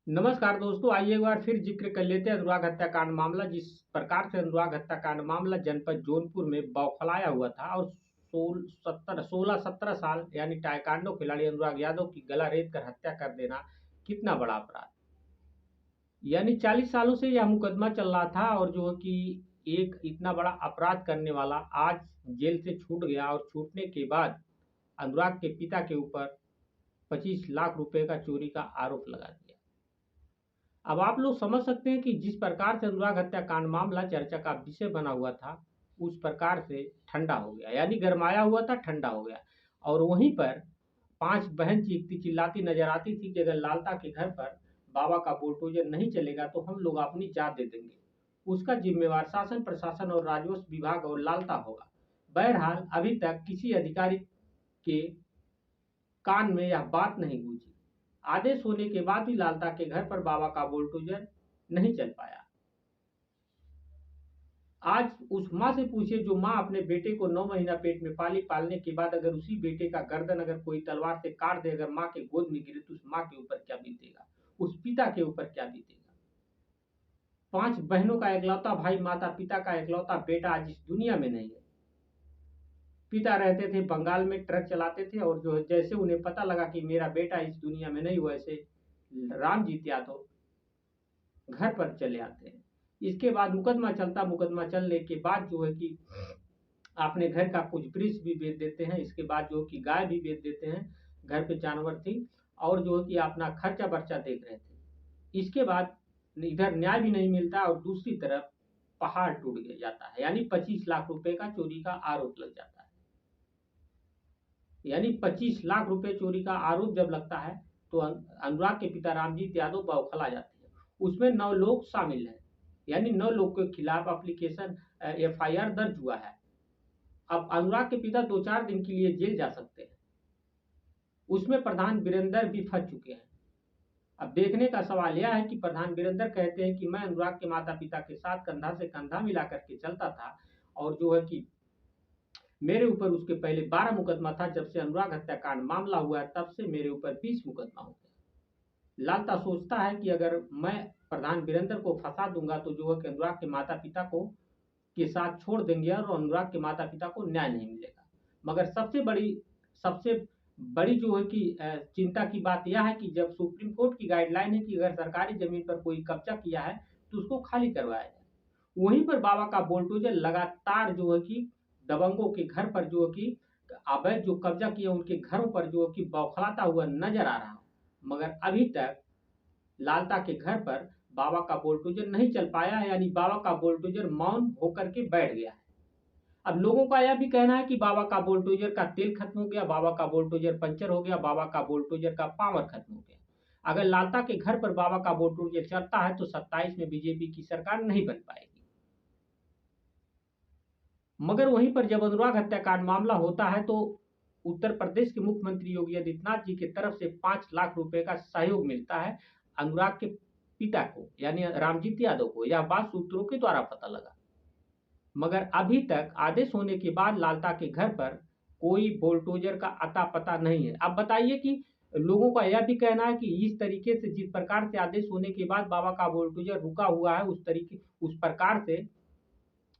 नमस्कार दोस्तों, आइए एक बार फिर जिक्र कर लेते हैं अनुराग हत्याकांड मामला। जिस प्रकार से अनुराग हत्याकांड मामला जनपद जौनपुर में बौखलाया हुआ था और 16-17 साल यानी ताइक्वांडो खिलाड़ी अनुराग यादव की गला रेत कर हत्या कर देना कितना बड़ा अपराध। यानी 40 सालों से यह मुकदमा चल रहा था और जो है कि एक इतना बड़ा अपराध करने वाला आज जेल से छूट गया और छूटने के बाद अनुराग के पिता के ऊपर 25 लाख रुपए का चोरी का आरोप लगा दिया। अब आप लोग समझ सकते हैं कि जिस प्रकार से अनुराग हत्याकांड मामला चर्चा का विषय बना हुआ था, उस प्रकार से ठंडा हो गया, यानी गरमाया हुआ था, ठंडा हो गया। और वहीं पर 5 बहन चीखती चिल्लाती नजर आती थी कि अगर लालता के घर पर बाबा का बुलडोजर नहीं चलेगा तो हम लोग अपनी जान दे देंगे। उसका जिम्मेवार शासन प्रशासन और राजस्व विभाग और लालता होगा। बहरहाल अभी तक किसी अधिकारी के कान में यह बात नहीं गूंजी। आदेश होने के बाद भी लालता के घर पर बाबा का बुलडोजर नहीं चल पाया। आज उस माँ से पूछिए जो माँ अपने बेटे को 9 महीना पेट में पाली, पालने के बाद अगर उसी बेटे का गर्दन अगर कोई तलवार से काट दे, अगर माँ के गोद में गिरे तो उस माँ के ऊपर क्या बीतेगा, उस पिता के ऊपर क्या बीतेगा। 5 बहनों का इकलौता भाई, माता पिता का इकलौता बेटा आज इस दुनिया में नहीं है। पिता रहते थे बंगाल में, ट्रक चलाते थे और जो जैसे उन्हें पता लगा कि मेरा बेटा इस दुनिया में नहीं, वैसे रामजीत यादव घर पर चले आते हैं। इसके बाद मुकदमा चलता, मुकदमा चलने के बाद जो है कि अपने घर का कुछ वृक्ष भी बेच देते हैं। इसके बाद जो कि गाय भी बेच देते हैं, घर पे जानवर थी और जो है कि अपना खर्चा बर्चा देख रहे थे। इसके बाद इधर न्याय भी नहीं मिलता और दूसरी तरफ पहाड़ टूट जाता है, यानी 25 लाख रुपए का चोरी का आरोप लग जाता है। यानी 25 लाख रुपए चोरी का आरोप जब लगता है तो अनुराग के पिता रामजीत यादव बौखला जाते हैं। उसमें 9 लोग शामिल हैं, यानी 9 लोग के खिलाफ एप्लीकेशन एफआईआर दर्ज हुआ है। अब अनुराग के पिता 2-4 दिन के लिए जेल जा सकते हैं। उसमें प्रधान वीरेंद्र भी फंस चुके हैं। अब देखने का सवाल यह है कि प्रधान वीरेंद्र कहते हैं कि मैं अनुराग के माता पिता के साथ कंधा से कंधा मिला करके चलता था और जो है कि मेरे ऊपर उसके पहले 12 मुकदमा था। जब से अनुराग हत्याकांड मामला हुआ है तब से मेरे ऊपर 20 मुकदमा हो गए। लालता सोचता है कि अगर मैं प्रधान वीरेंद्र को फंसा दूंगा तो जो है कि अनुराग के माता पिता को के साथ छोड़ देंगे और अनुराग के माता पिता को न्याय नहीं मिलेगा। मगर सबसे बड़ी जो है कि चिंता की बात यह है कि जब सुप्रीम कोर्ट की गाइडलाइन है कि अगर सरकारी जमीन पर कोई कब्जा किया है तो उसको खाली करवाया जाए, वहीं पर बाबा का बुलडोजर लगातार जो है कि दबंगों के घर पर जो है कि अवैध जो कब्जा किए उनके घरों पर जो है कि बौखलाता हुआ नजर आ रहा है। मगर अभी तक लालता के घर पर बाबा का बुलडोजर नहीं चल पाया है, यानी बाबा का बुलडोजर मौन होकर के बैठ गया है। अब लोगों का यह भी कहना है कि बाबा का बुलडोजर का तेल खत्म हो गया, बाबा का बुलडोजर पंचर हो गया, बाबा का बुलडोजर का पावर खत्म हो गया। अगर लालता के घर पर बाबा का बुलडोजर चलता है तो 27 में बीजेपी की सरकार नहीं बन पाएगी। मगर वहीं पर जब अनुराग हत्याकांड मामला होता है तो उत्तर प्रदेश के मुख्यमंत्री योगी आदित्यनाथ जी की तरफ से 5 लाख रुपए का सहयोग मिलता है अनुराग के पिता को, यानी रामजीत यादव को। यह बात सूत्रों के द्वारा पता लगा। मगर अभी तक आदेश होने के बाद लालता के घर पर कोई बुलडोजर का अता पता नहीं है। अब बताइए कि लोगों का यह भी कहना है कि इस तरीके से जिस प्रकार से आदेश होने के बाद बाबा का बुलडोजर रुका हुआ है, उस प्रकार से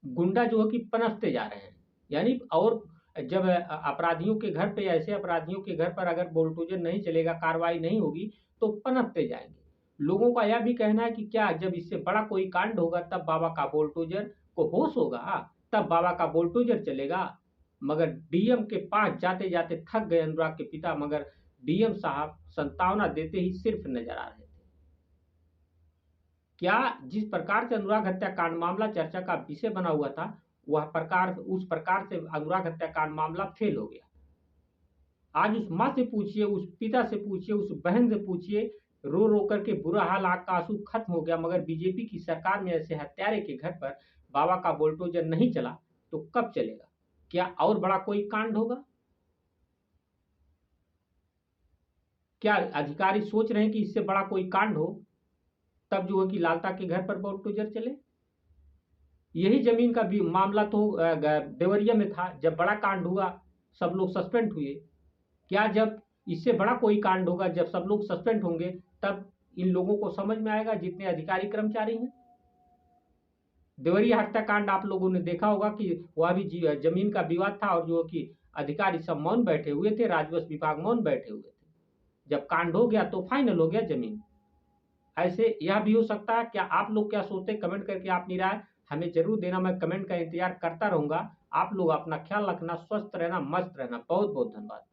गुंडा जो है कि पनपते जा रहे हैं। यानी और जब अपराधियों के घर पे, ऐसे अपराधियों के घर पर अगर बुलडोजर नहीं चलेगा, कार्रवाई नहीं होगी तो पनपते जाएंगे। लोगों का यह भी कहना है कि क्या जब इससे बड़ा कोई कांड होगा तब बाबा का बुलडोजर को होश होगा, तब बाबा का बुलडोजर चलेगा। मगर डीएम के पास जाते जाते थक गए अनुराग के पिता, मगर डीएम साहब संतावना देते ही सिर्फ नजर आ रहे थे। क्या जिस प्रकार से अनुराग हत्याकांड मामला चर्चा का विषय बना हुआ था, उस प्रकार से अनुराग हत्याकांड मामला फेल हो गया। आज उस माँ से पूछिए, उस पिता से पूछिए, उस बहन से पूछिए, रो रो करके बुरा हाल, आग का आंसू खत्म हो गया। मगर बीजेपी की सरकार में ऐसे हत्यारे के घर पर बाबा का बुलडोजर नहीं चला तो कब चलेगा? क्या और बड़ा कोई कांड होगा? क्या अधिकारी सोच रहे हैं कि इससे बड़ा कोई कांड हो तब जो है कि लालता के घर पर बुलडोजर चले? यही जमीन का भी मामला तो देवरिया में था। जब बड़ा कांड हुआ सब लोग सस्पेंड हुए। क्या जब इससे बड़ा कोई कांड होगा, जब सब लोग सस्पेंड होंगे, तब इन लोगों को समझ में आएगा जितने अधिकारी कर्मचारी हैं। देवरिया हत्याकांड आप लोगों ने देखा होगा कि वह भी जमीन का विवाद था और जो कि अधिकारी सब मौन बैठे हुए थे, राजस्व विभाग मौन बैठे हुए थे। जब कांड हो गया तो फाइनल हो गया जमीन। ऐसे यह भी हो सकता है। क्या आप लोग क्या सोचते हैं, कमेंट करके अपनी राय हमें जरूर देना। मैं कमेंट का इंतजार करता रहूंगा। आप लोग अपना ख्याल रखना, स्वस्थ रहना, मस्त रहना। बहुत बहुत धन्यवाद।